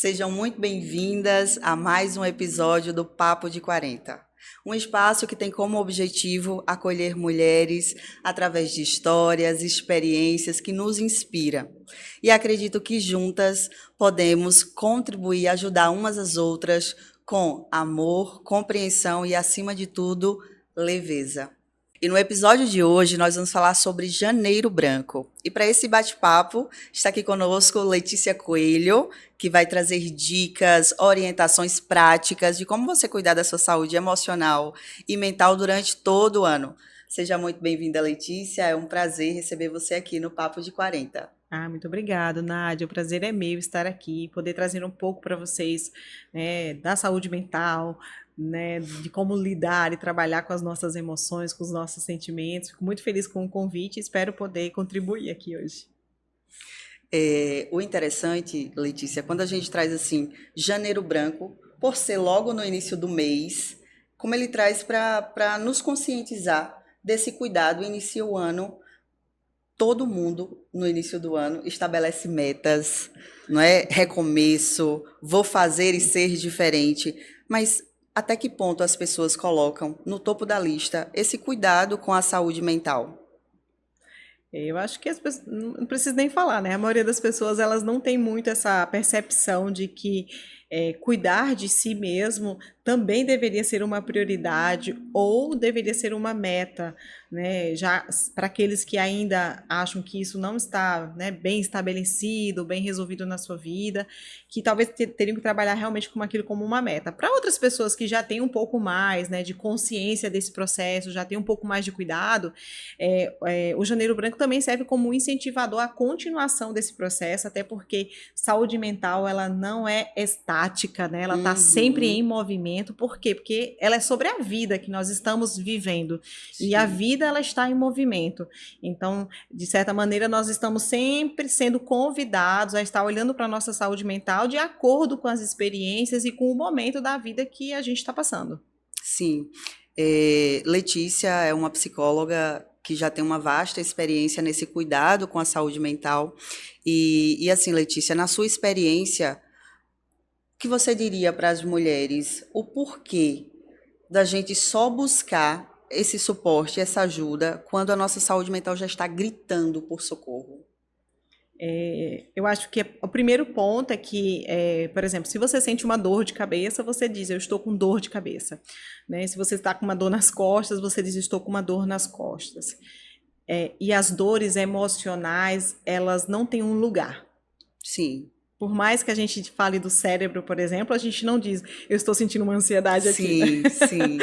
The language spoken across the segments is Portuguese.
Sejam muito bem-vindas a mais um episódio do Papo de 40. Um espaço que tem como objetivo acolher mulheres através de histórias, experiências que nos inspiram. E acredito que juntas podemos contribuir e ajudar umas às outras com amor, compreensão e, acima de tudo, leveza. E no episódio de hoje nós vamos falar sobre Janeiro Branco. E para esse bate-papo está aqui conosco Letícia Coelho, que vai trazer dicas, orientações práticas de como você cuidar da sua saúde emocional e mental durante todo o ano. Seja muito bem-vinda, Letícia. É um prazer receber você aqui no Papo de 40. Muito obrigado, Nádia. O prazer é meu estar aqui, poder trazer um pouco para vocês, né, da saúde mental, né, de como lidar e trabalhar com as nossas emoções, com os nossos sentimentos. Fico muito feliz com o convite e espero poder contribuir aqui hoje. O interessante, Letícia, quando a gente traz assim Janeiro Branco, por ser logo no início do mês, como ele traz para nos conscientizar desse cuidado, inicia o ano. Todo mundo, no início do ano, estabelece metas, não é? Recomeço, vou fazer e ser diferente. Mas até que ponto as pessoas colocam no topo da lista esse cuidado com a saúde mental? Eu acho que as pessoas, não preciso nem falar, né? A maioria das pessoas elas não tem muito essa percepção de que cuidar de si mesmo também deveria ser uma prioridade ou deveria ser uma meta, né? Já para aqueles que ainda acham que isso não está, né, bem estabelecido, bem resolvido na sua vida, que talvez teriam que trabalhar realmente com aquilo como uma meta. Para outras pessoas que já têm um pouco mais, né, de consciência desse processo, já têm um pouco mais de cuidado, o Janeiro Branco também serve como um incentivador à continuação desse processo, até porque saúde mental ela não é estática, né? Ela está sempre em movimento. Por quê? Porque ela é sobre a vida que nós estamos vivendo. Sim. E a vida ela está em movimento. Então, de certa maneira, nós estamos sempre sendo convidados a estar olhando para a nossa saúde mental de acordo com as experiências e com o momento da vida que a gente está passando. Sim. Letícia é uma psicóloga que já tem uma vasta experiência nesse cuidado com a saúde mental. E assim, Letícia, na sua experiência, o que você diria para as mulheres? O porquê da gente só buscar esse suporte, essa ajuda, quando a nossa saúde mental já está gritando por socorro? Eu acho que o primeiro ponto é que, por exemplo, se você sente uma dor de cabeça, você diz, eu estou com dor de cabeça. Né? Se você está com uma dor nas costas, você diz, estou com uma dor nas costas. E as dores emocionais, elas não têm um lugar. Sim. Por mais que a gente fale do cérebro, por exemplo, a gente não diz, eu estou sentindo uma ansiedade aqui. Sim, sim.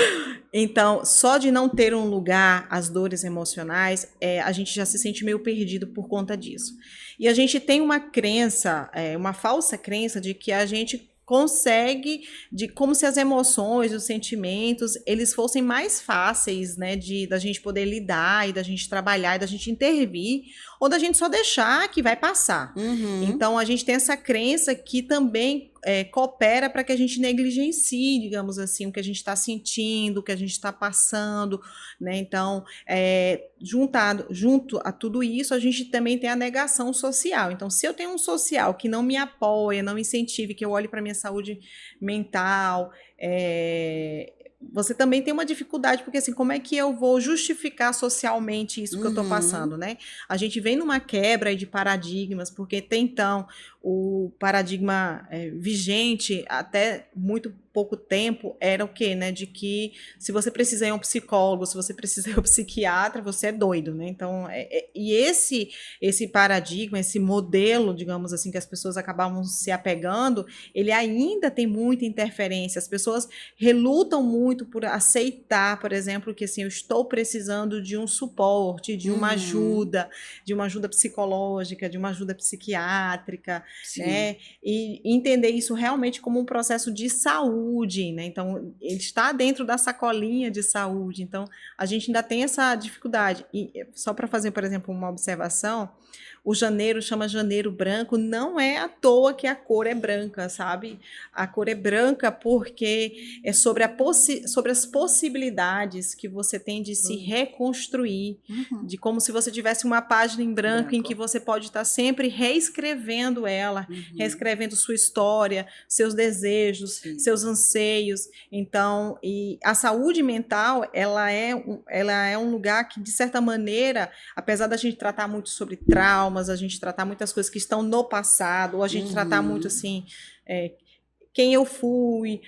Então, só de não ter um lugar, as dores emocionais, a gente já se sente meio perdido por conta disso. E a gente tem uma crença, uma falsa crença de que a gente consegue, como se as emoções, os sentimentos, eles fossem mais fáceis, né, da gente poder lidar e da gente trabalhar e da gente intervir, ou da gente só deixar que vai passar. Então, a gente tem essa crença que também coopera para que a gente negligencie, digamos assim, o que a gente está sentindo, o que a gente está passando, né? Então, junto a tudo isso, a gente também tem a negação social. Então, se eu tenho um social que não me apoia, não me incentive, que eu olhe para minha saúde mental, você também tem uma dificuldade, porque assim, como é que eu vou justificar socialmente isso que eu estou passando, né? A gente vem numa quebra de paradigmas, porque até então o paradigma vigente até muito pouco tempo era o quê, né? De que se você precisa ir a um psicólogo, se você precisa ir a um psiquiatra, você é doido, né? Então, e esse paradigma, esse modelo, digamos assim, que as pessoas acabavam se apegando, ele ainda tem muita interferência. As pessoas relutam muito por aceitar, por exemplo, que assim, eu estou precisando de um suporte, de uma ajuda psicológica, de uma ajuda psiquiátrica, né? E entender isso realmente como um processo de saúde, né? Então, ele está dentro da sacolinha de saúde. Então, a gente ainda tem essa dificuldade. E só para fazer, por exemplo, uma observação, o janeiro chama janeiro branco, não é à toa que a cor é branca, sabe? A cor é branca porque é sobre sobre as possibilidades que você tem de se reconstruir, de como se você tivesse uma página em branco em que você pode estar sempre reescrevendo ela, reescrevendo sua história, seus desejos, seus anseios. Então, e a saúde mental, ela é um lugar que, de certa maneira, apesar da gente tratar muito sobre traumas, a gente tratar muitas coisas que estão no passado, ou a gente tratar muito assim, quem eu fui,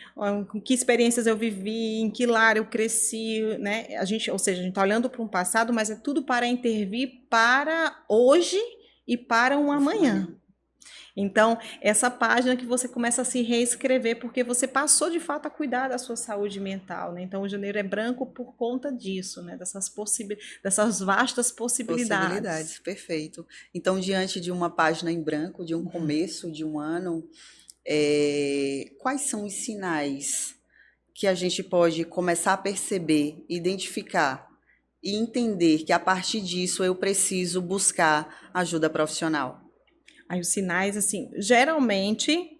com que experiências eu vivi, em que lar eu cresci, né? Ou seja, a gente está olhando para um passado, mas é tudo para intervir para hoje e para um amanhã. Então, essa página que você começa a se reescrever, porque você passou de fato a cuidar da sua saúde mental, né? Então, o janeiro é branco por conta disso, né? Dessas vastas possibilidades. Perfeito. Então, diante de uma página em branco, de um começo de um ano, quais são os sinais que a gente pode começar a perceber, identificar e entender que a partir disso eu preciso buscar ajuda profissional? Aí os sinais, assim, geralmente,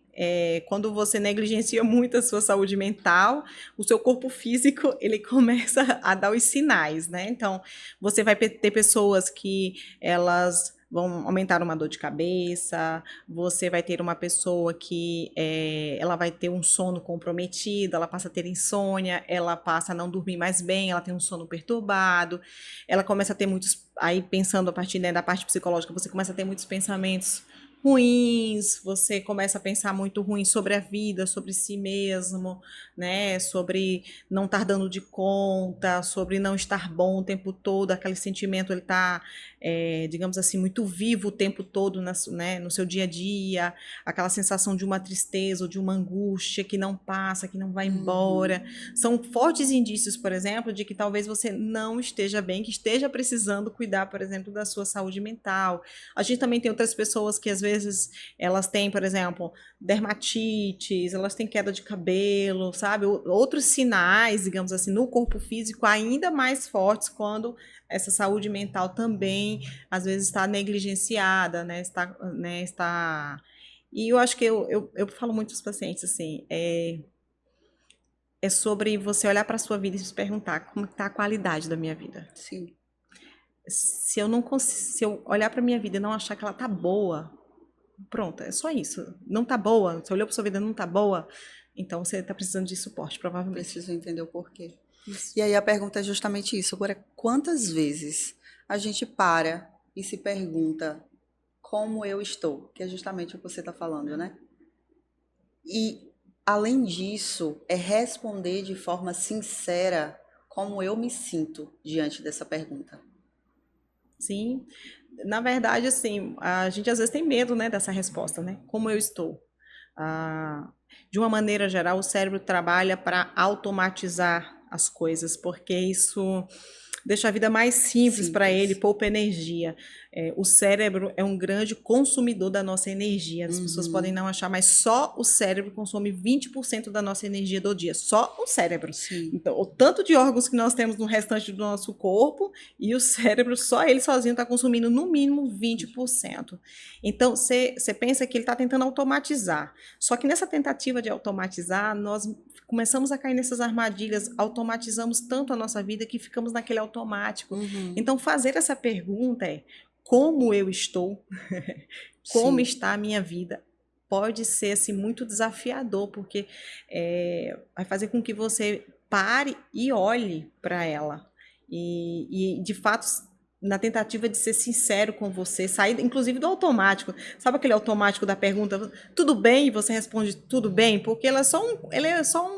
quando você negligencia muito a sua saúde mental, o seu corpo físico, ele começa a dar os sinais, né? Então, você vai ter pessoas que elas vão aumentar uma dor de cabeça, você vai ter uma pessoa que ela vai ter um sono comprometido, ela passa a ter insônia, ela passa a não dormir mais bem, ela tem um sono perturbado, ela começa a ter muitos, aí pensando a partir, né, da parte psicológica, você começa a ter muitos pensamentos ruins, você começa a pensar muito ruim sobre a vida, sobre si mesmo, né? Sobre não estar dando de conta, sobre não estar bom o tempo todo, aquele sentimento ele está, digamos assim, muito vivo o tempo todo né, no seu dia a dia, aquela sensação de uma tristeza ou de uma angústia que não passa, que não vai embora. São fortes indícios, por exemplo, de que talvez você não esteja bem, que esteja precisando cuidar, por exemplo, da sua saúde mental. A gente também tem outras pessoas que às vezes elas têm, por exemplo, dermatites, elas têm queda de cabelo, sabe? Outros sinais, digamos assim, no corpo físico ainda mais fortes quando essa saúde mental também, às vezes, está negligenciada, né? E eu acho que eu falo muito para os pacientes, assim, é sobre você olhar para a sua vida e se perguntar como está a qualidade da minha vida. Sim. Se eu olhar para a minha vida e não achar que ela está boa, pronto, é só isso. Não tá boa, você olhou para sua vida e não tá boa, então você tá precisando de suporte, provavelmente. Preciso entender o porquê. Isso. E aí a pergunta é justamente isso. Agora, quantas vezes a gente para e se pergunta como eu estou? Que é justamente o que você está falando, né? E, além disso, é responder de forma sincera como eu me sinto diante dessa pergunta. Sim. Na verdade, assim, a gente às vezes tem medo, né, dessa resposta, né? Como eu estou? De uma maneira geral, o cérebro trabalha para automatizar as coisas, porque isso deixa a vida mais simples para ele, poupa energia. O cérebro é um grande consumidor da nossa energia. As pessoas podem não achar, mas só o cérebro consome 20% da nossa energia do dia. Só o cérebro. Sim. Então, o tanto de órgãos que nós temos no restante do nosso corpo e o cérebro, só ele sozinho está consumindo no mínimo 20%. Então, você pensa que ele está tentando automatizar. Só que nessa tentativa de automatizar, nós começamos a cair nessas armadilhas, automatizamos tanto a nossa vida que ficamos naquele automático. Então, fazer essa pergunta é: como eu estou? Como está a minha vida? Pode ser assim, muito desafiador, porque vai fazer com que você pare e olhe para ela. E, de fato, na tentativa de ser sincero com você, sair inclusive do automático. Sabe aquele automático da pergunta, tudo bem? E você responde, tudo bem? Porque ele é só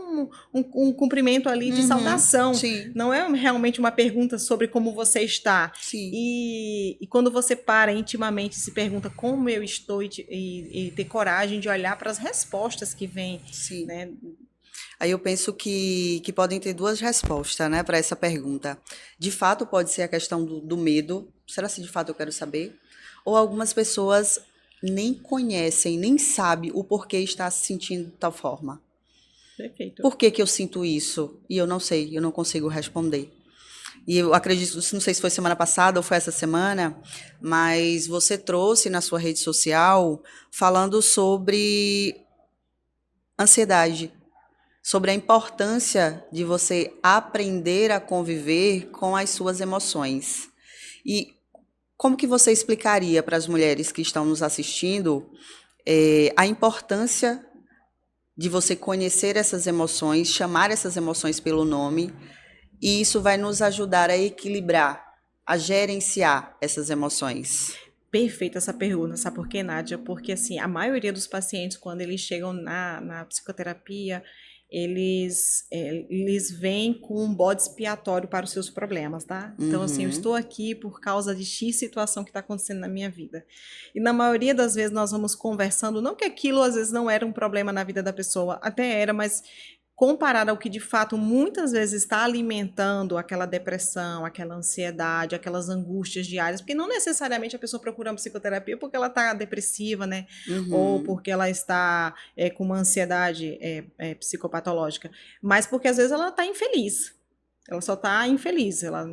um cumprimento ali de saudação. Sim. Não é realmente uma pergunta sobre como você está. Sim. E quando você para intimamente e se pergunta como eu estou e ter coragem de olhar para as respostas que vêm, Sim. né? Aí eu penso que podem ter duas respostas, né, para essa pergunta. De fato, pode ser a questão do medo. Será se de fato eu quero saber? Ou algumas pessoas nem conhecem, nem sabem o porquê está se sentindo de tal forma. Perfeito. Por que eu sinto isso? E eu não sei, eu não consigo responder. E eu acredito, não sei se foi semana passada ou foi essa semana, mas você trouxe na sua rede social falando sobre ansiedade, sobre a importância de você aprender a conviver com as suas emoções. E como que você explicaria para as mulheres que estão nos assistindo a importância de você conhecer essas emoções, chamar essas emoções pelo nome, e isso vai nos ajudar a equilibrar, a gerenciar essas emoções? Perfeita essa pergunta, sabe por quê, Nádia? Porque, assim, a maioria dos pacientes, quando eles chegam na psicoterapia, eles vêm com um bode expiatório para os seus problemas, tá? Então, assim, eu Uhum, estou aqui por causa de X situação que está acontecendo na minha vida. E na maioria das vezes nós vamos conversando, não que aquilo às vezes não era um problema na vida da pessoa, até era, mas comparado ao que de fato muitas vezes está alimentando aquela depressão, aquela ansiedade, aquelas angústias diárias, porque não necessariamente a pessoa procura uma psicoterapia porque ela está depressiva, né? Ou uhum, porque ela está com uma ansiedade psicopatológica, mas porque às vezes ela está infeliz. Ela só está infeliz, ela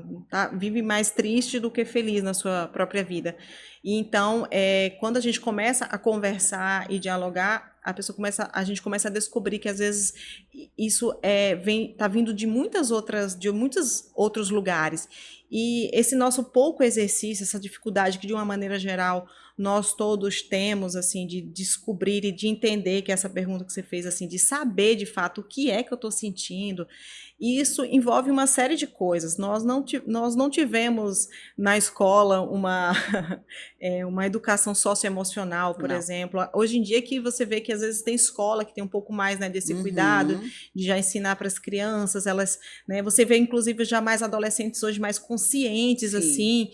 vive mais triste do que feliz na sua própria vida. E então, quando a gente começa a conversar e dialogar, a gente começa a descobrir que às vezes isso está vindo de muitos outros lugares. E esse nosso pouco exercício, essa dificuldade que de uma maneira geral nós todos temos, assim, de descobrir e de entender que essa pergunta que você fez, assim, de saber de fato o que é que eu estou sentindo, e isso envolve uma série de coisas. Nós não tivemos na escola uma educação socioemocional, por não. exemplo. Hoje em dia que você vê que às vezes tem escola que tem um pouco mais, né, desse cuidado, Uhum, de já ensinar para as crianças, elas, né, você vê inclusive já mais adolescentes hoje mais conscientes, sim. assim,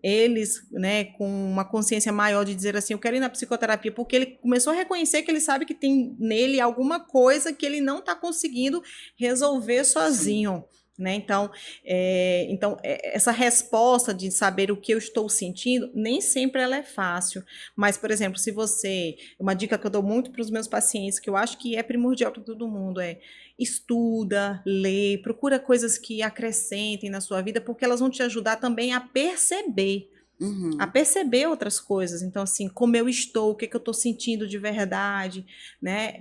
eles, né, com uma consciência maior de dizer assim, eu quero ir na psicoterapia, porque ele começou a reconhecer que ele sabe que tem nele alguma coisa que ele não está conseguindo resolver Sim. sozinho. Né? Essa resposta de saber o que eu estou sentindo, nem sempre ela é fácil. Mas, por exemplo, se você. Uma dica que eu dou muito para os meus pacientes, que eu acho que é primordial para todo mundo, é estuda, lê, procura coisas que acrescentem na sua vida, porque elas vão te ajudar também a Uhum, perceber outras coisas. Então, assim, como eu estou, o que, que eu estou sentindo de verdade, né?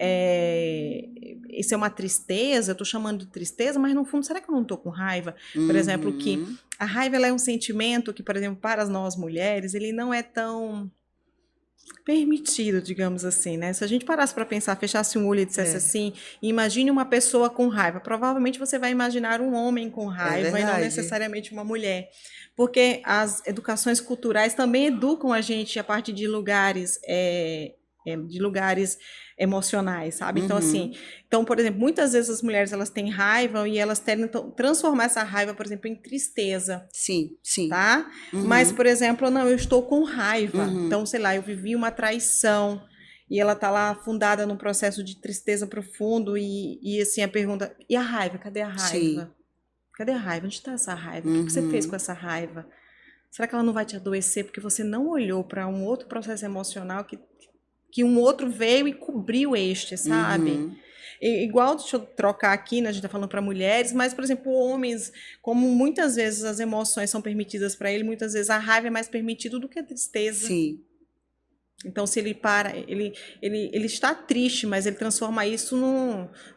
Isso é uma tristeza, eu estou chamando de tristeza, mas no fundo, será que eu não estou com raiva? Por exemplo, que uhum, a raiva ela é um sentimento que, por exemplo, para nós mulheres, ele não é tão permitido, digamos assim, né? Se a gente parasse para pensar, fechasse um olho e dissesse é, assim, imagine uma pessoa com raiva, provavelmente você vai imaginar um homem com é raiva e não verdade. necessariamente uma mulher, porque as educações culturais também educam a gente a partir de lugares emocionais, sabe? Então, assim, Uhum, então, por exemplo, muitas vezes as mulheres elas têm raiva e elas tentam transformar essa raiva, por exemplo, em tristeza, sim, sim. tá? Mas, Uhum, por exemplo, não, eu estou com raiva. uhum, Então, sei lá, eu vivi uma traição e ela tá lá afundada num processo de tristeza profundo e assim a pergunta, e a raiva? Cadê a sim. raiva? Cadê a raiva? Onde está essa raiva? O que você fez com Uhum, essa raiva? Será que ela não vai te adoecer porque você não olhou para um outro processo emocional que um outro veio e cobriu este, sabe? uhum, Igual, deixa eu trocar aqui, né? A gente tá falando para mulheres, mas, por exemplo, homens, como muitas vezes as emoções são permitidas para ele, muitas vezes a raiva é mais permitido do que a tristeza. sim, Então, se ele para, ele está triste, mas ele transforma isso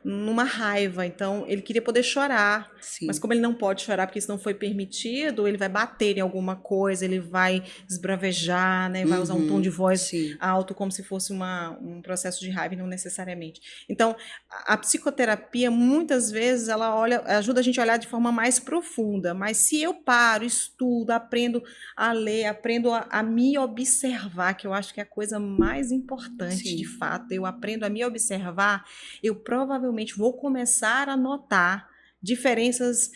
numa raiva. Então, ele queria poder chorar, mas sim. como ele não pode chorar porque isso não foi permitido, ele vai bater em alguma coisa, ele vai esbravejar, né? Vai usar um tom de Uhum, voz sim, alto, como se fosse um processo de raiva, e não necessariamente. Então, a psicoterapia, muitas vezes, ela ajuda a gente a olhar de forma mais profunda. Mas se eu paro, estudo, aprendo a ler, aprendo a me observar, que eu acho que é a coisa mais importante, de sim. fato. Eu aprendo a me observar, eu provavelmente vou começar a notar diferenças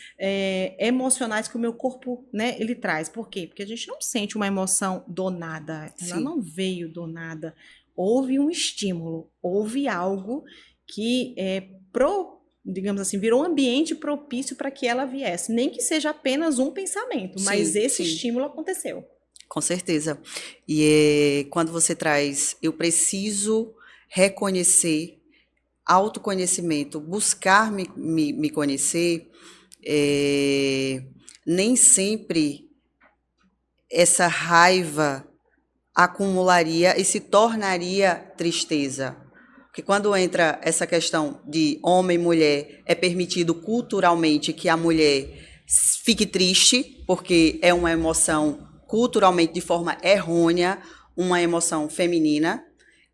emocionais que o meu corpo, né, ele traz. Por quê? Porque a gente não sente uma emoção do nada, ela Sim, não veio do nada. Houve um estímulo, houve algo que digamos assim, virou um ambiente propício para que ela viesse. Nem que seja apenas um pensamento, mas sim, esse sim, estímulo aconteceu. com certeza. E quando você traz, eu preciso reconhecer, autoconhecimento, buscar me conhecer, é, nem sempre essa raiva acumularia e se tornaria tristeza. Porque quando entra essa questão de homem e mulher, é permitido culturalmente que a mulher fique triste, porque é uma emoção culturalmente de forma errônea, uma emoção feminina,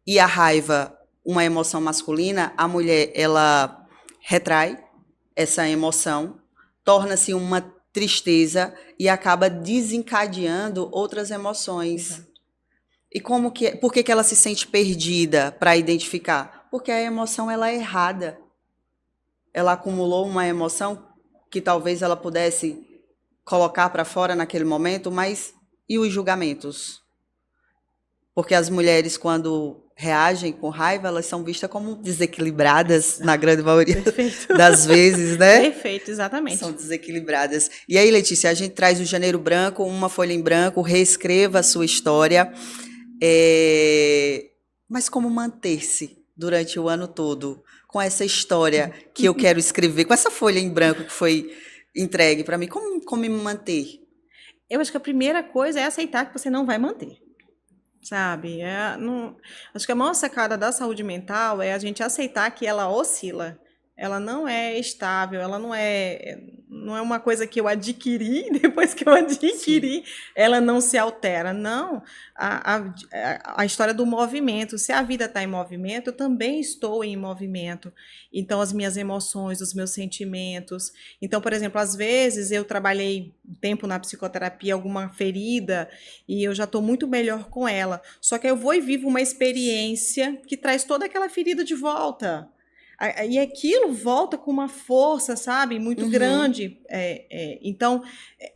e a raiva, uma emoção masculina, a mulher, ela retrai essa emoção, torna-se uma tristeza e acaba desencadeando outras emoções. Exato. E por que ela se sente perdida para identificar? Porque a emoção ela é errada. Ela acumulou uma emoção que talvez ela pudesse colocar para fora naquele momento, mas e os julgamentos? Porque as mulheres, quando reagem com raiva, elas são vistas como desequilibradas, na grande maioria das vezes, né? Perfeito, exatamente. São desequilibradas. E aí, Letícia, a gente traz o Janeiro Branco, uma folha em branco, reescreva a sua história. Mas como manter-se durante o ano todo com essa história que eu quero escrever, com essa folha em branco que foi entregue para mim? Como me manter? Eu acho que a primeira coisa é aceitar que você não vai manter. Sabe? Acho que a maior sacada da saúde mental é a gente aceitar que ela oscila. Ela não é estável, ela não é uma coisa que eu adquiri, depois que eu adquiri, ela não se altera. Não, a história do movimento. Se a vida está em movimento, eu também estou em movimento. Então, as minhas emoções, os meus sentimentos. Então, por exemplo, às vezes eu trabalhei um tempo na psicoterapia, alguma ferida, e eu já estou muito melhor com ela. Só que eu vou e vivo uma experiência que traz toda aquela ferida de volta. E aquilo volta com uma força, sabe, muito grande. Então,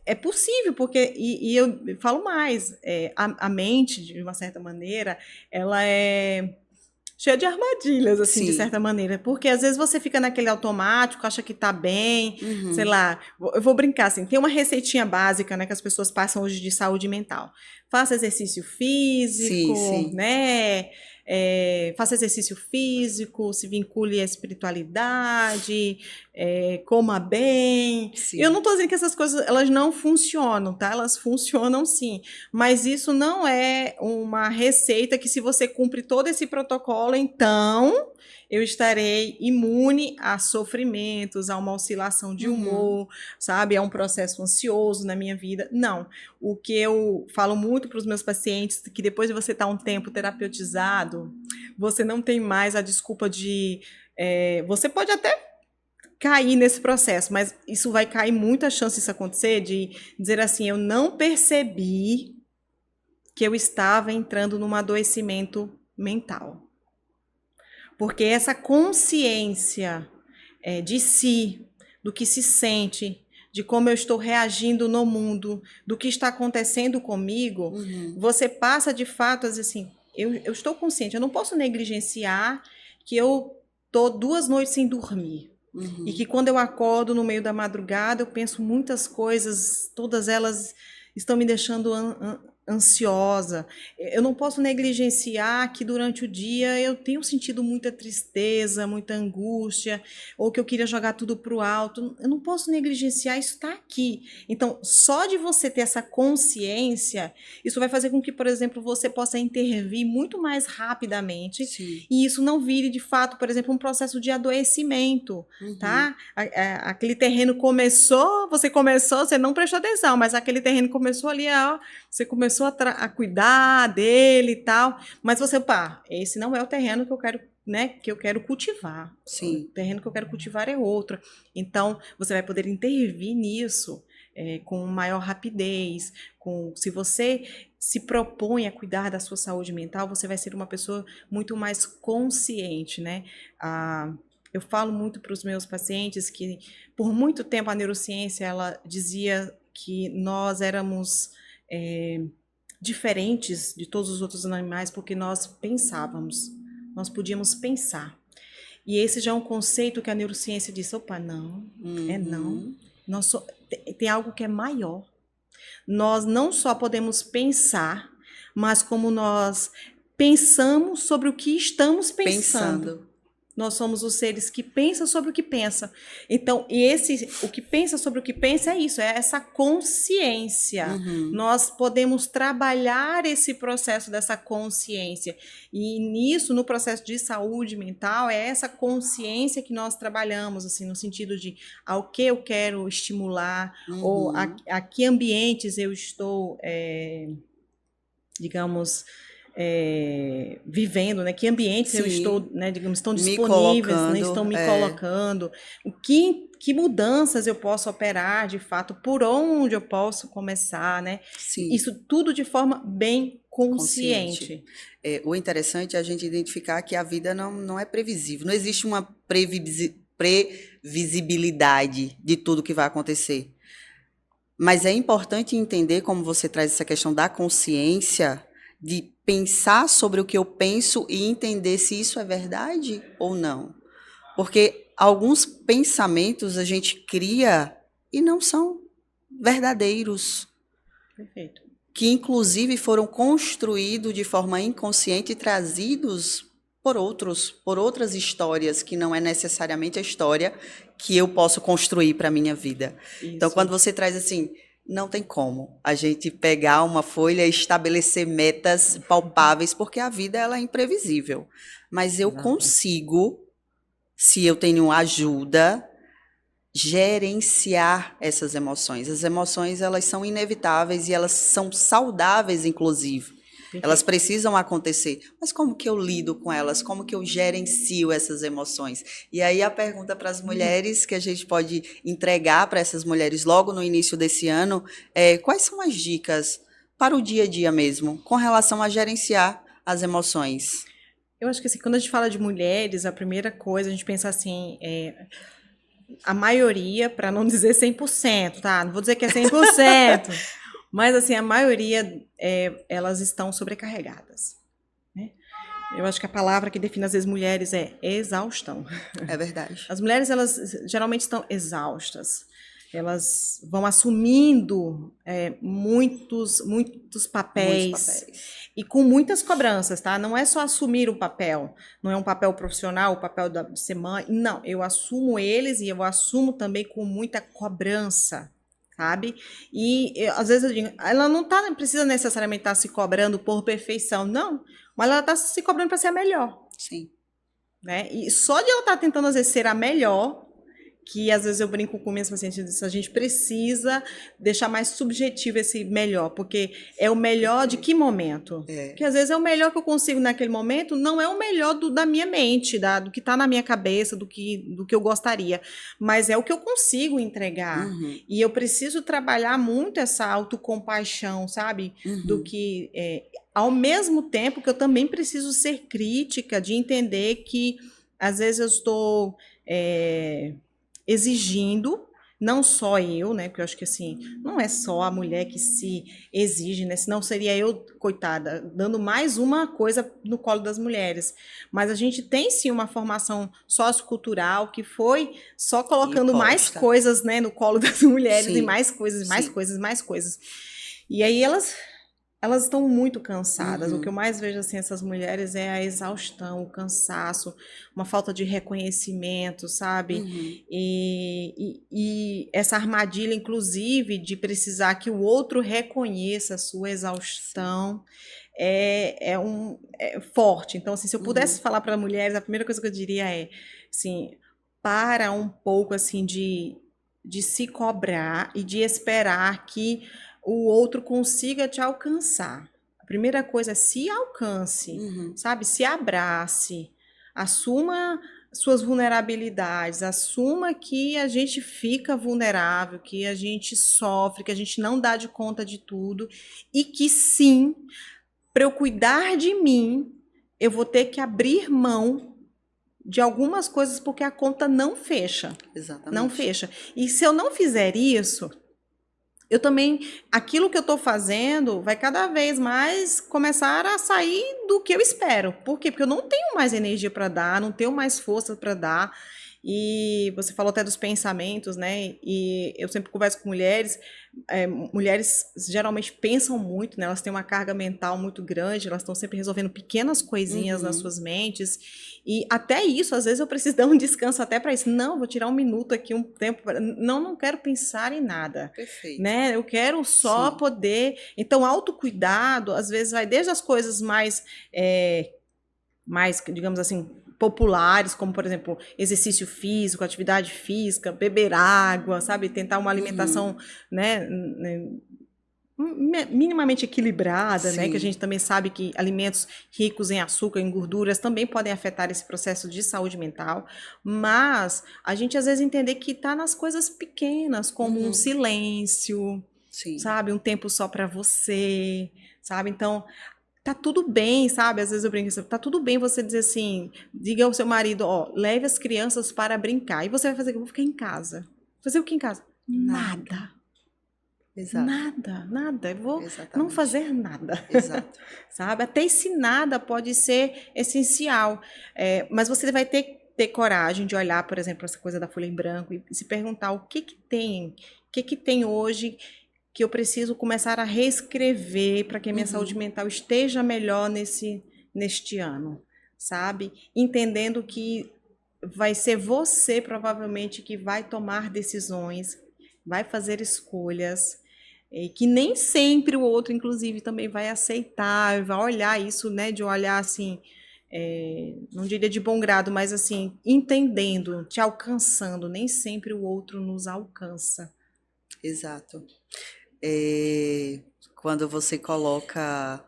é possível, porque, e eu falo mais, a mente, de uma certa maneira, ela é cheia de armadilhas, assim, de certa maneira. Porque às vezes você fica naquele automático, acha que tá bem, sei lá. Eu vou brincar, assim, tem uma receitinha básica, né, que as pessoas passam hoje de saúde mental. Faça exercício físico, né? Faça exercício físico, se vincule à espiritualidade, coma bem. Sim. Eu não estou dizendo que essas coisas elas não funcionam, tá? Elas funcionam sim, mas isso não é uma receita que se você cumpre todo esse protocolo, então eu estarei imune a sofrimentos, a uma oscilação de humor, sabe? A um processo ansioso na minha vida. Não. O que eu falo muito para os meus pacientes, que depois de você estar um tempo terapeutizado, você não tem mais a desculpa de... você pode até cair nesse processo, mas isso vai cair muita chance disso acontecer, de dizer assim, eu não percebi que eu estava entrando num adoecimento mental. Porque essa consciência de si, do que se sente, de como eu estou reagindo no mundo, do que está acontecendo comigo, você passa de fato a dizer assim, eu estou consciente, eu não posso negligenciar que eu estou 2 noites sem dormir. E que quando eu acordo no meio da madrugada, eu penso muitas coisas, todas elas estão me deixando ansiosa. Eu não posso negligenciar que durante o dia eu tenho sentido muita tristeza, muita angústia, ou que eu queria jogar tudo para o alto. Eu não posso negligenciar, isso está aqui. Então, só de você ter essa consciência, isso vai fazer com que, por exemplo, você possa intervir muito mais rapidamente. Sim. E isso não vire, de fato, por exemplo, um processo de adoecimento, tá? Aquele terreno começou, você não prestou atenção, mas aquele terreno começou ali, ó, você começou a cuidar dele e tal, mas você, esse não é o terreno que eu quero, né, que eu quero cultivar. Sim. O terreno que eu quero cultivar é outro. Então, você vai poder intervir nisso com maior rapidez. Se você se propõe a cuidar da sua saúde mental, você vai ser uma pessoa muito mais consciente, né? Eu falo muito para os meus pacientes que, por muito tempo, a neurociência ela dizia que nós éramos diferentes de todos os outros animais porque nós pensávamos, nós podíamos pensar. E esse já é um conceito que a neurociência diz, não, não. Tem algo que é maior. Nós não só podemos pensar, mas como nós pensamos sobre o que estamos pensando. nós somos os seres que pensam sobre o que pensa. Então, o que pensa sobre o que pensa é isso, é essa consciência. Nós podemos trabalhar esse processo dessa consciência. E nisso, no processo de saúde mental, é essa consciência que nós trabalhamos, assim, no sentido de ao que eu quero estimular, ou a que ambientes eu estou, digamos, vivendo, né? Que ambientes eu estou, né, digamos, estão disponíveis, né, estão me colocando, que mudanças eu posso operar de fato, por onde eu posso começar, né? Sim. Isso tudo de forma bem consciente. O interessante é a gente identificar que a vida não é previsível, não existe uma previsibilidade de tudo que vai acontecer. Mas é importante entender, como você traz essa questão da consciência, de pensar sobre o que eu penso e entender se isso é verdade ou não. Porque alguns pensamentos a gente cria e não são verdadeiros. Perfeito. Que inclusive foram construídos de forma inconsciente e trazidos por outras histórias, que não é necessariamente a história que eu posso construir para a minha vida. Isso. Então, quando você traz assim, não tem como a gente pegar uma folha e estabelecer metas palpáveis, porque a vida ela é imprevisível. Mas eu consigo, se eu tenho ajuda, gerenciar essas emoções. As emoções, elas são inevitáveis e elas são saudáveis, inclusive. Elas precisam acontecer. Mas como que eu lido com elas? Como que eu gerencio essas emoções? E aí a pergunta para as mulheres que a gente pode entregar para essas mulheres logo no início desse ano é: quais são as dicas para o dia a dia mesmo, com relação a gerenciar as emoções? Eu acho que assim, quando a gente fala de mulheres, a primeira coisa, a gente pensa assim, a maioria, para não dizer 100%, tá? Não vou dizer que é 100%, mas assim, a maioria, elas estão sobrecarregadas, né? Eu acho que a palavra que define às vezes mulheres é exaustão. É verdade. As mulheres, elas geralmente estão exaustas. Elas vão assumindo muitos papéis e com muitas cobranças, tá? Não é só assumir o papel, não é um papel profissional, o papel de ser mãe, não, eu assumo eles e eu assumo também com muita cobrança, sabe? E às vezes eu digo, ela não precisa necessariamente estar se cobrando por perfeição, não, mas ela está se cobrando para ser a melhor. Sim. Né? E só de ela estar tentando, às vezes, ser a melhor, que às vezes eu brinco com minhas pacientes, a gente precisa deixar mais subjetivo esse melhor, porque é o melhor de que momento? Porque às vezes é o melhor que eu consigo naquele momento, não é o melhor da minha mente, do que está na minha cabeça, do que eu gostaria, mas é o que eu consigo entregar. E eu preciso trabalhar muito essa autocompaixão, sabe? Do que... ao mesmo tempo que eu também preciso ser crítica, de entender que às vezes eu estou exigindo, não só eu, né? Porque eu acho que assim, não é só a mulher que se exige, né? Senão seria eu, coitada, dando mais uma coisa no colo das mulheres. Mas a gente tem sim uma formação sociocultural que foi só colocando mais coisas, né, no colo das mulheres, e mais coisas, mais coisas, mais coisas. E aí elas estão muito cansadas. O que eu mais vejo assim, essas mulheres é a exaustão, o cansaço, uma falta de reconhecimento, sabe? E essa armadilha, inclusive, de precisar que o outro reconheça a sua exaustão é forte. Então, assim, se eu pudesse falar para mulheres, a primeira coisa que eu diria é, assim, para um pouco assim de se cobrar e de esperar que o outro consiga te alcançar. A primeira coisa é se alcance, sabe? Se abrace, assuma suas vulnerabilidades, assuma que a gente fica vulnerável, que a gente sofre, que a gente não dá de conta de tudo e que sim, para eu cuidar de mim, eu vou ter que abrir mão de algumas coisas porque a conta não fecha. Exatamente. Não fecha. E se eu não fizer isso, eu também, aquilo que eu estou fazendo vai cada vez mais começar a sair do que eu espero. Por quê? Porque eu não tenho mais energia para dar, não tenho mais força para dar. E você falou até dos pensamentos, né? E eu sempre converso com mulheres, mulheres geralmente pensam muito, né? Elas têm uma carga mental muito grande, elas estão sempre resolvendo pequenas coisinhas nas Uhum. suas mentes. E até isso, às vezes eu preciso dar um descanso até para isso. Não, vou tirar um minuto aqui, um tempo. Não, não quero pensar em nada, Perfeito. né? Eu quero só Sim. poder. Então, autocuidado, às vezes, vai desde as coisas mais, digamos assim, populares, como, por exemplo, exercício físico, atividade física, beber água, sabe? Tentar uma Uhum. alimentação, né, minimamente equilibrada, né? Que a Sim. gente também sabe que alimentos ricos em açúcar, em gorduras, também podem afetar esse processo de saúde mental. Mas a gente às vezes entender que está nas coisas pequenas, como um Uhum. silêncio, Sim. sabe? Um tempo só para você, sabe? Então, tá tudo bem, sabe? Às vezes eu brinco assim, tá tudo bem você dizer assim, diga ao seu marido, ó, leve as crianças para brincar. E você vai fazer o que? Eu vou ficar em casa. Fazer o que em casa? Nada. Nada. Exato. Nada, nada. Eu vou não Exatamente. fazer nada. Exato. Sabe? Até esse nada pode ser essencial. Mas você vai ter coragem de olhar, por exemplo, essa coisa da folha em branco e se perguntar o que que tem, o que que tem hoje que eu preciso começar a reescrever para que a minha saúde Uhum. mental esteja melhor neste ano, sabe? Entendendo que vai ser você provavelmente que vai tomar decisões, vai fazer escolhas, e que nem sempre o outro, inclusive, também vai aceitar, vai olhar isso, né, de olhar assim, não diria de bom grado, mas assim, entendendo, te alcançando, nem sempre o outro nos alcança. Exato. É, quando você coloca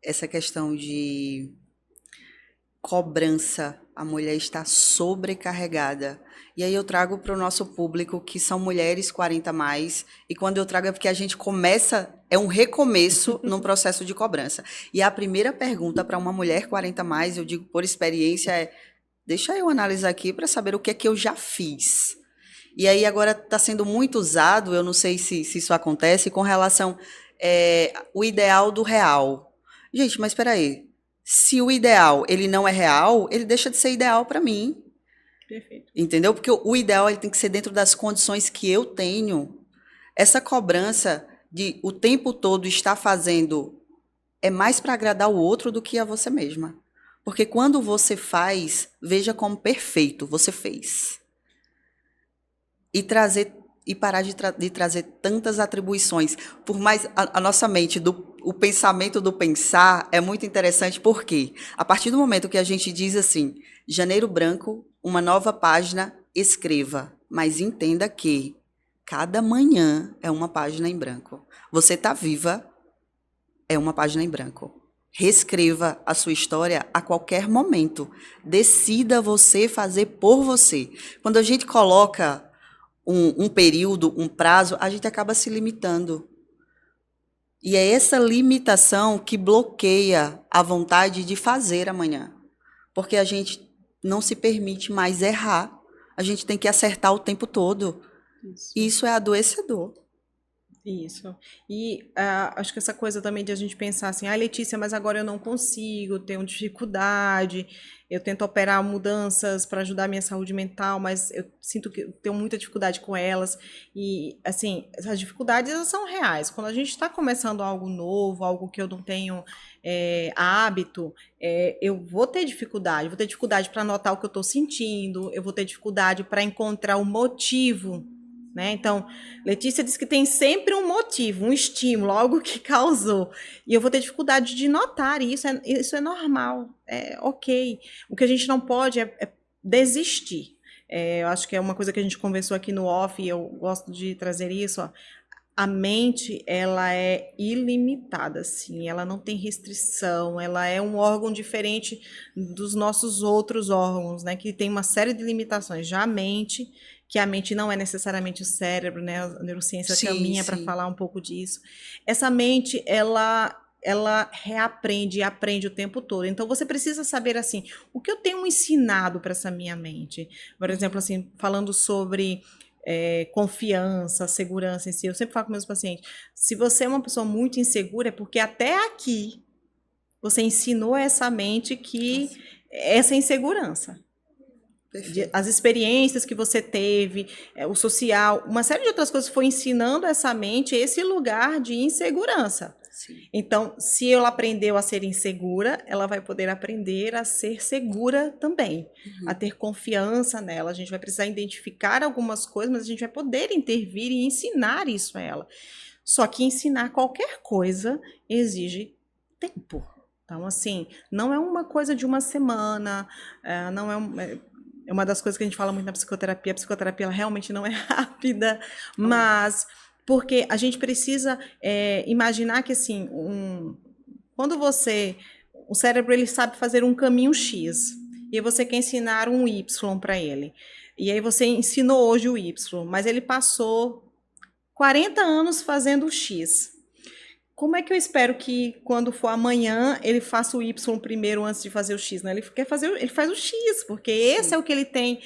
essa questão de cobrança, a mulher está sobrecarregada. E aí eu trago para o nosso público que são mulheres 40 mais, e quando eu trago é porque a gente começa, é um recomeço num processo de cobrança. E a primeira pergunta para uma mulher 40 mais, eu digo por experiência, é: deixa eu analisar aqui para saber o que é que eu já fiz. E aí agora está sendo muito usado, eu não sei se isso acontece, com relação o ideal do real. Gente, mas espera aí. Se o ideal ele não é real, ele deixa de ser ideal para mim, Perfeito. entendeu? Porque o ideal ele tem que ser dentro das condições que eu tenho. Essa cobrança de o tempo todo estar fazendo é mais para agradar o outro do que a você mesma. Porque quando você faz, veja como perfeito você fez. E trazer e parar de trazer tantas atribuições. Por mais a nossa mente, o pensamento do pensar é muito interessante, porque a partir do momento que a gente diz assim, janeiro branco, uma nova página, escreva, mas entenda que cada manhã é uma página em branco. Você está viva, é uma página em branco. Reescreva a sua história a qualquer momento. Decida você fazer por você. Quando a gente coloca um período, um prazo, a gente acaba se limitando. E é essa limitação que bloqueia a vontade de fazer amanhã. Porque a gente não se permite mais errar. A gente tem que acertar o tempo todo. E Isso. isso é adoecedor. Isso. E acho que essa coisa também de a gente pensar assim, ah, Letícia, mas agora eu não consigo, tenho dificuldade, eu tento operar mudanças para ajudar a minha saúde mental, mas eu sinto que eu tenho muita dificuldade com elas. E, assim, essas dificuldades elas são reais. Quando a gente está começando algo novo, algo que eu não tenho hábito, eu vou ter dificuldade para notar o que eu estou sentindo, eu vou ter dificuldade para encontrar o motivo, né? Então, Letícia diz que tem sempre um motivo, um estímulo, algo que causou. E eu vou ter dificuldade de notar isso, isso é normal, é ok. O que a gente não pode é desistir. Eu acho que é uma coisa que a gente conversou aqui no off, e eu gosto de trazer isso, ó. A mente, ela é ilimitada, assim, ela não tem restrição, ela é um órgão diferente dos nossos outros órgãos, né, que tem uma série de limitações. Já a mente, que a mente não é necessariamente o cérebro, né, a neurociência Sim, caminha para sim. falar um pouco disso. Essa mente, ela reaprende e aprende o tempo todo. Então você precisa saber assim, o que eu tenho ensinado para essa minha mente? Por exemplo, Uhum. assim, falando sobre confiança, segurança em si. Eu sempre falo com meus pacientes: se você é uma pessoa muito insegura, é porque até aqui você ensinou essa mente que Nossa, essa insegurança. Perfeito. as experiências que você teve, o social, uma série de outras coisas foi ensinando essa mente esse lugar de insegurança. Sim. Então, se ela aprendeu a ser insegura, ela vai poder aprender a ser segura também, a ter confiança nela. A gente vai precisar identificar algumas coisas, mas a gente vai poder intervir e ensinar isso a ela. Só que ensinar qualquer coisa exige tempo. Então, assim, não é uma coisa de uma semana, não é uma das coisas que a gente fala muito na psicoterapia. A psicoterapia ela realmente não é rápida, mas porque a gente precisa imaginar que, assim, quando o cérebro ele sabe fazer um caminho X, e aí você quer ensinar um Y para ele. E aí você ensinou hoje o Y, mas ele passou 40 anos fazendo o X. Como é que eu espero que quando for amanhã ele faça o Y primeiro antes de fazer o X? Né? Ele faz o X, porque esse é o que ele tem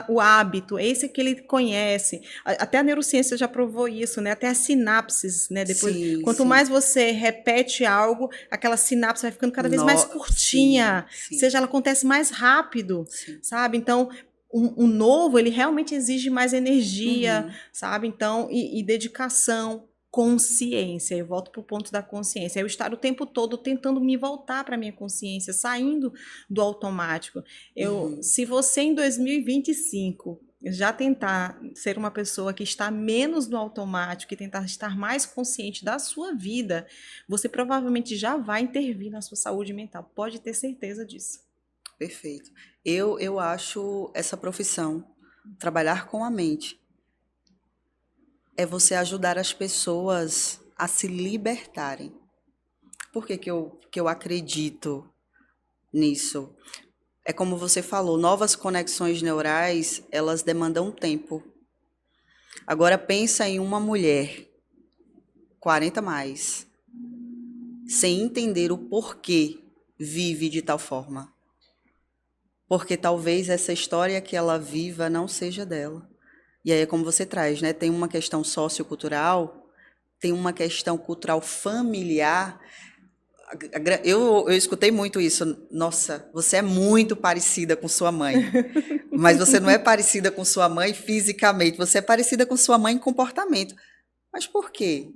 o hábito, esse é que ele conhece. Até a neurociência já provou isso, né? Até as sinapses, né? Depois, quanto mais você repete algo, aquela sinapse vai ficando cada vez mais curtinha, seja, ela acontece mais rápido, sabe? Então, o novo, ele realmente exige mais energia, sabe? Então, e dedicação, consciência. Eu volto para o ponto da consciência. Eu estar o tempo todo tentando me voltar para a minha consciência, saindo do automático. Se você em 2025 já tentar ser uma pessoa que está menos no automático e tentar estar mais consciente da sua vida, você provavelmente já vai intervir na sua saúde mental. Pode ter certeza disso. Perfeito. Eu acho essa profissão, trabalhar com a mente, é você ajudar as pessoas a se libertarem. Por que eu acredito nisso? É como você falou, novas conexões neurais, elas demandam tempo. Agora pensa em uma mulher, 40 mais, sem entender o porquê vive de tal forma. Porque talvez essa história que ela viva não seja dela. E aí é como você traz, né? Tem uma questão sociocultural, tem uma questão cultural familiar. Eu escutei muito isso. Nossa, você é muito parecida com sua mãe. Mas você não é parecida com sua mãe fisicamente, você é parecida com sua mãe em comportamento. Mas por quê?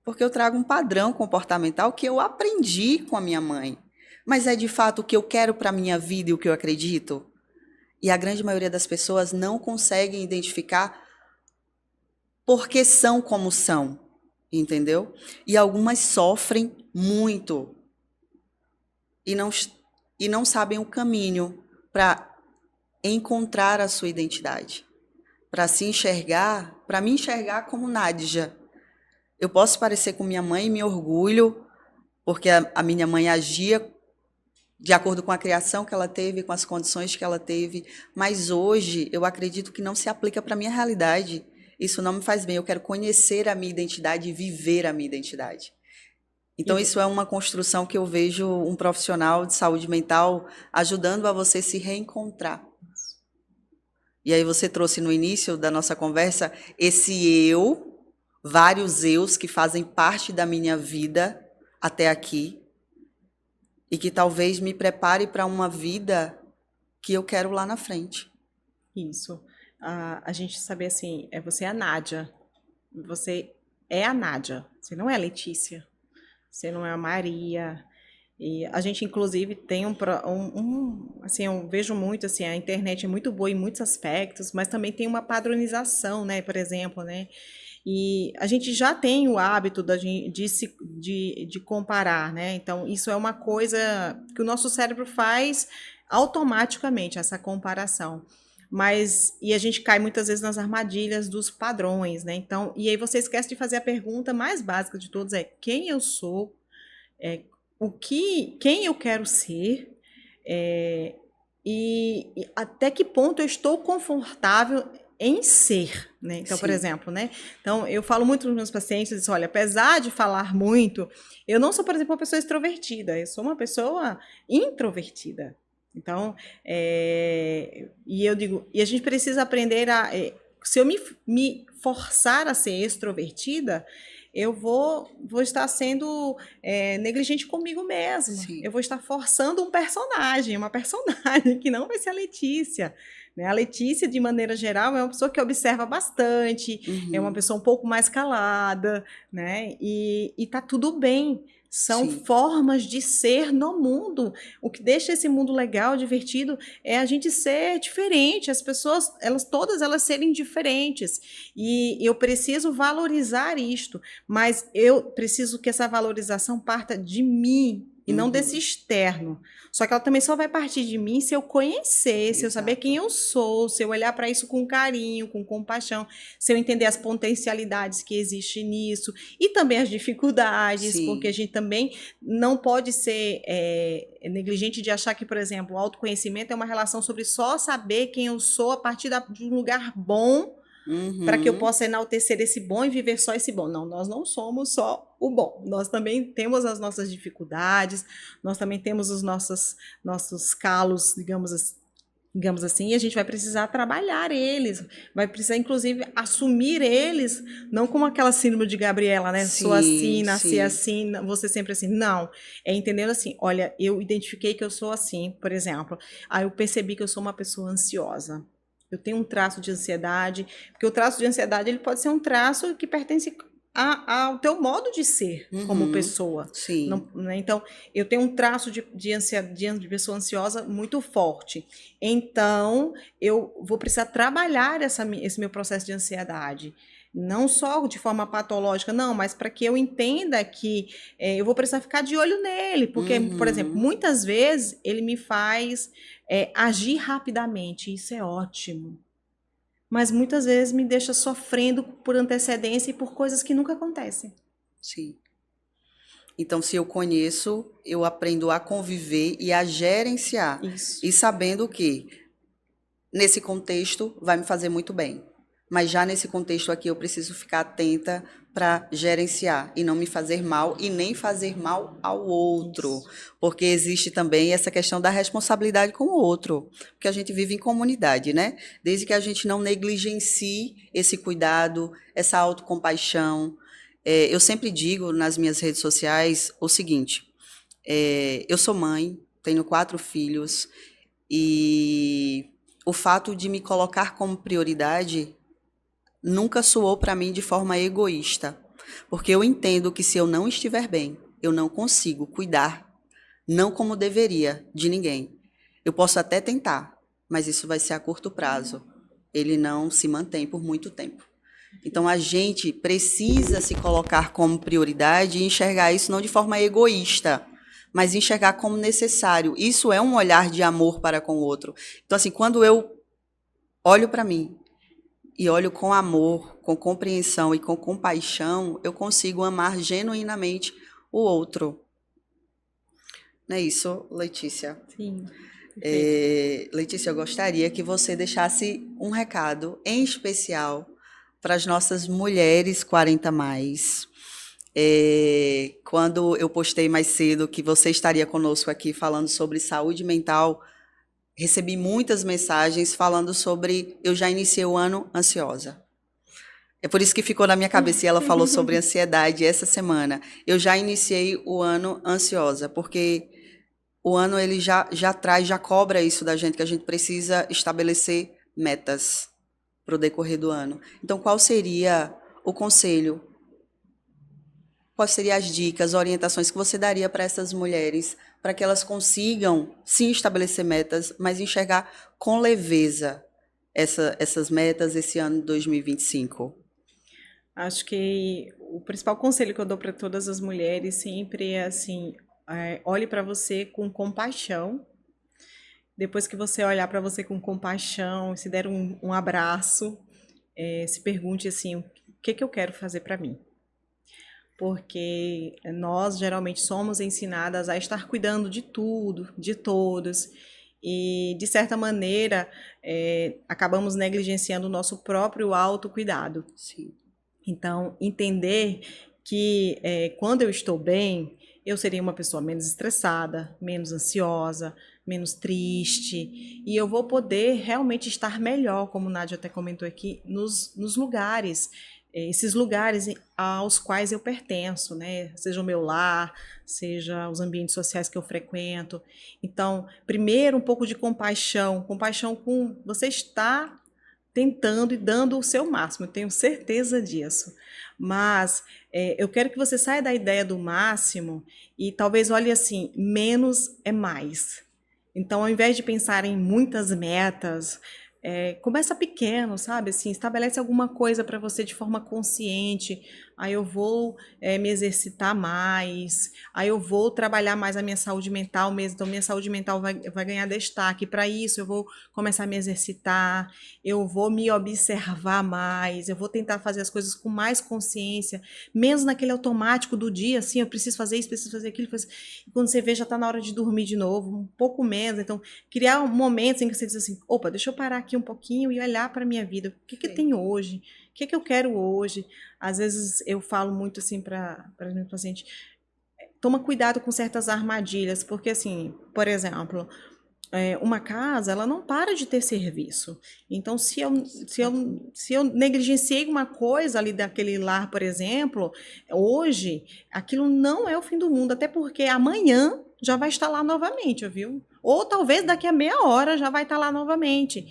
Porque eu trago um padrão comportamental que eu aprendi com a minha mãe. Mas é de fato o que eu quero para a minha vida e o que eu acredito? E a grande maioria das pessoas não conseguem identificar por que são como são, entendeu? E algumas sofrem muito e não sabem o caminho para encontrar a sua identidade, para se enxergar, para me enxergar como Nádija. Eu posso parecer com minha mãe e me orgulho, porque a minha mãe agia de acordo com a criação que ela teve, com as condições que ela teve, mas hoje eu acredito que não se aplica para a minha realidade. Isso não me faz bem, eu quero conhecer a minha identidade e viver a minha identidade. Então isso é uma construção que eu vejo um profissional de saúde mental ajudando a você se reencontrar. E aí você trouxe no início da nossa conversa esse eu, vários eus que fazem parte da minha vida até aqui, e que talvez me prepare para uma vida que eu quero lá na frente. Isso. A gente saber assim, você é a Nádia. Você é a Nádia. Você não é a Letícia. Você não é a Maria. E a gente, inclusive, tem assim, eu vejo muito, assim, a internet é muito boa em muitos aspectos, mas também tem uma padronização, né, por exemplo, né, e a gente já tem o hábito de comparar, né, então isso é uma coisa que o nosso cérebro faz automaticamente, essa comparação. E a gente cai muitas vezes nas armadilhas dos padrões, né, então, e aí você esquece de fazer a pergunta mais básica de todos, quem eu sou, quem eu quero ser, e até que ponto eu estou confortável em ser, né? Então, por exemplo, né? Então, eu falo muito nos meus pacientes, olha, apesar de falar muito, eu não sou, por exemplo, uma pessoa extrovertida, eu sou uma pessoa introvertida. Então, e eu digo, e a gente precisa aprender se eu me forçar a ser extrovertida, eu vou estar sendo negligente comigo mesma. Sim. Eu vou estar forçando uma personagem que não vai ser a Letícia. Né? A Letícia, de maneira geral, é uma pessoa que observa bastante, é uma pessoa um pouco mais calada, né? E tá tudo bem. São Sim. formas de ser no mundo. O que deixa esse mundo legal, divertido, é a gente ser diferente. As pessoas, todas elas serem diferentes. E eu preciso valorizar isto, mas eu preciso que essa valorização parta de mim e não desse externo. Só que ela também só vai partir de mim se eu conhecer, se eu saber quem eu sou, se eu olhar para isso com carinho, com compaixão, se eu entender as potencialidades que existem nisso e também as dificuldades, Sim. porque a gente também não pode ser negligente de achar que, por exemplo, o autoconhecimento é uma relação sobre só saber quem eu sou a partir de um lugar bom, para que eu possa enaltecer esse bom e viver só esse bom. Não, nós não somos só o bom. Nós também temos as nossas dificuldades, nós também temos os nossos calos, digamos assim, e a gente vai precisar trabalhar eles, vai precisar, inclusive, assumir eles, não como aquela síndrome de Gabriela, né? Sim, sou assim, nasci sim. assim, você sempre assim. Não, é entendendo assim, olha, eu identifiquei que eu sou assim, por exemplo, aí eu percebi que eu sou uma pessoa ansiosa. Eu tenho um traço de ansiedade, porque o traço de ansiedade ele pode ser um traço que pertence ao teu modo de ser como pessoa. Sim. Não, né? Então, eu tenho um traço de pessoa ansiosa muito forte. Então, eu vou precisar trabalhar esse meu processo de ansiedade. Não só de forma patológica, não, mas para que eu entenda que eu vou precisar ficar de olho nele. Porque, por exemplo, muitas vezes ele me faz agir rapidamente. Isso é ótimo. Mas muitas vezes me deixa sofrendo por antecedência e por coisas que nunca acontecem. Sim. Então, se eu conheço, eu aprendo a conviver e a gerenciar. Isso. E sabendo que, nesse contexto, vai me fazer muito bem. Mas já nesse contexto aqui, eu preciso ficar atenta para gerenciar e não me fazer mal e nem fazer mal ao outro. Isso. Porque existe também essa questão da responsabilidade com o outro. Porque a gente vive em comunidade, né? Desde que a gente não negligencie esse cuidado, essa autocompaixão. Eu sempre digo nas minhas redes sociais o seguinte: eu sou mãe, tenho 4 filhos, e o fato de me colocar como prioridade nunca soou para mim de forma egoísta, porque eu entendo que se eu não estiver bem, eu não consigo cuidar, não como deveria, de ninguém. Eu posso até tentar, mas isso vai ser a curto prazo. Ele não se mantém por muito tempo. Então a gente precisa se colocar como prioridade e enxergar isso não de forma egoísta, mas enxergar como necessário. Isso é um olhar de amor para com o outro. Então, assim, quando eu olho para mim e olho com amor, com compreensão e com compaixão, eu consigo amar genuinamente o outro. Não é isso, Letícia? Sim. Letícia, eu gostaria que você deixasse um recado em especial para as nossas mulheres 40 mais. Quando eu postei mais cedo que você estaria conosco aqui falando sobre saúde mental, recebi muitas mensagens falando sobre eu já iniciei o ano ansiosa. É por isso que ficou na minha cabeça e ela falou sobre ansiedade essa semana. Eu já iniciei o ano ansiosa, porque o ano ele já traz, já cobra isso da gente, que a gente precisa estabelecer metas para o decorrer do ano. Então, qual seria o conselho? Quais seriam as dicas, orientações que você daria para essas mulheres, para que elas consigam, sim, estabelecer metas, mas enxergar com leveza essas metas esse ano de 2025? Acho que o principal conselho que eu dou para todas as mulheres sempre é assim, olhe para você com compaixão. Depois que você olhar para você com compaixão, se der um abraço, se pergunte assim, o que eu quero fazer para mim? Porque nós geralmente somos ensinadas a estar cuidando de tudo, de todos, e de certa maneira acabamos negligenciando o nosso próprio autocuidado. Sim. Então, entender que quando eu estou bem, eu seria uma pessoa menos estressada, menos ansiosa, menos triste, e eu vou poder realmente estar melhor, como Nádia até comentou aqui, nos lugares, esses lugares aos quais eu pertenço, né? Seja o meu lar, seja os ambientes sociais que eu frequento. Então, primeiro, um pouco de compaixão, compaixão com você está tentando e dando o seu máximo, eu tenho certeza disso. Mas eu quero que você saia da ideia do máximo e talvez olhe assim, menos é mais. Então, ao invés de pensar em muitas metas, começa pequeno, sabe? Assim, estabelece alguma coisa para você de forma consciente. Aí eu vou me exercitar mais, aí eu vou trabalhar mais a minha saúde mental mesmo. Então, minha saúde mental vai ganhar destaque. Para isso, eu vou começar a me exercitar, eu vou me observar mais, eu vou tentar fazer as coisas com mais consciência, menos naquele automático do dia, assim, eu preciso fazer isso, preciso fazer aquilo. E quando você vê, já está na hora de dormir de novo, um pouco menos. Então, criar momentos em que você diz assim, opa, deixa eu parar aqui um pouquinho e olhar para a minha vida. O que tem hoje? O que eu quero hoje? Às vezes eu falo muito assim para os meus pacientes, toma cuidado com certas armadilhas, porque assim, por exemplo, uma casa, ela não para de ter serviço. Então, se eu negligenciei uma coisa ali daquele lar, por exemplo, hoje, aquilo não é o fim do mundo, até porque amanhã já vai estar lá novamente, viu? Ou talvez daqui a meia hora já vai estar lá novamente.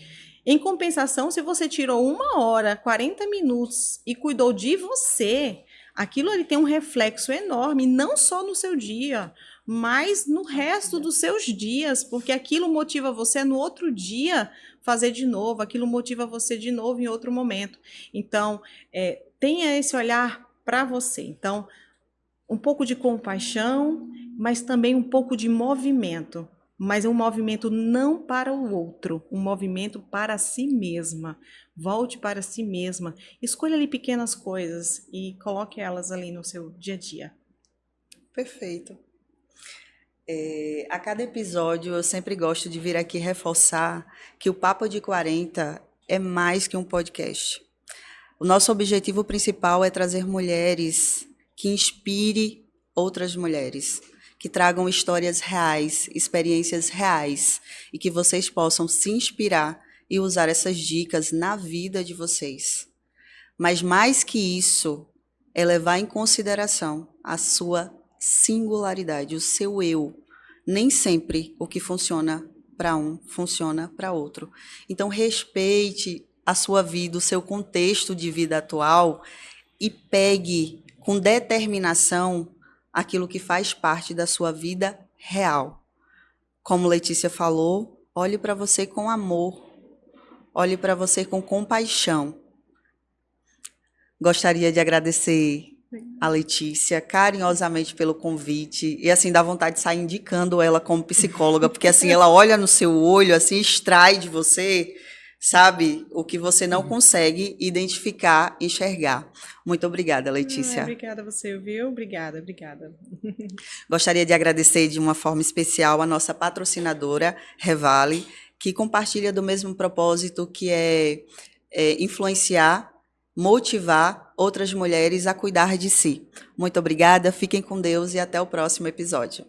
Em compensação, se você tirou 1 hora, 40 minutos e cuidou de você, aquilo ali tem um reflexo enorme, não só no seu dia, mas no resto dos seus dias, porque aquilo motiva você no outro dia fazer de novo, aquilo motiva você de novo em outro momento. Então, tenha esse olhar para você. Então, um pouco de compaixão, mas também um pouco de movimento. Mas um movimento não para o outro, um movimento para si mesma. Volte para si mesma. Escolha ali pequenas coisas e coloque elas ali no seu dia a dia. Perfeito. A cada episódio eu sempre gosto de vir aqui reforçar que o Papo de 40 é mais que um podcast. O nosso objetivo principal é trazer mulheres que inspire outras mulheres, que tragam histórias reais, experiências reais e que vocês possam se inspirar e usar essas dicas na vida de vocês. Mas mais que isso, é levar em consideração a sua singularidade, o seu eu. Nem sempre o que funciona para um funciona para outro. Então, respeite a sua vida, o seu contexto de vida atual e pegue com determinação aquilo que faz parte da sua vida real. Como Letícia falou, olhe para você com amor, olhe para você com compaixão. Gostaria de agradecer a Letícia carinhosamente pelo convite e assim dá vontade de sair indicando ela como psicóloga, porque assim ela olha no seu olho, assim extrai de você, sabe, o que você não consegue identificar, enxergar. Muito obrigada, Letícia. Obrigada a você, viu? Obrigada. Gostaria de agradecer de uma forma especial a nossa patrocinadora, Revale, que compartilha do mesmo propósito que é influenciar, motivar outras mulheres a cuidar de si. Muito obrigada, fiquem com Deus e até o próximo episódio.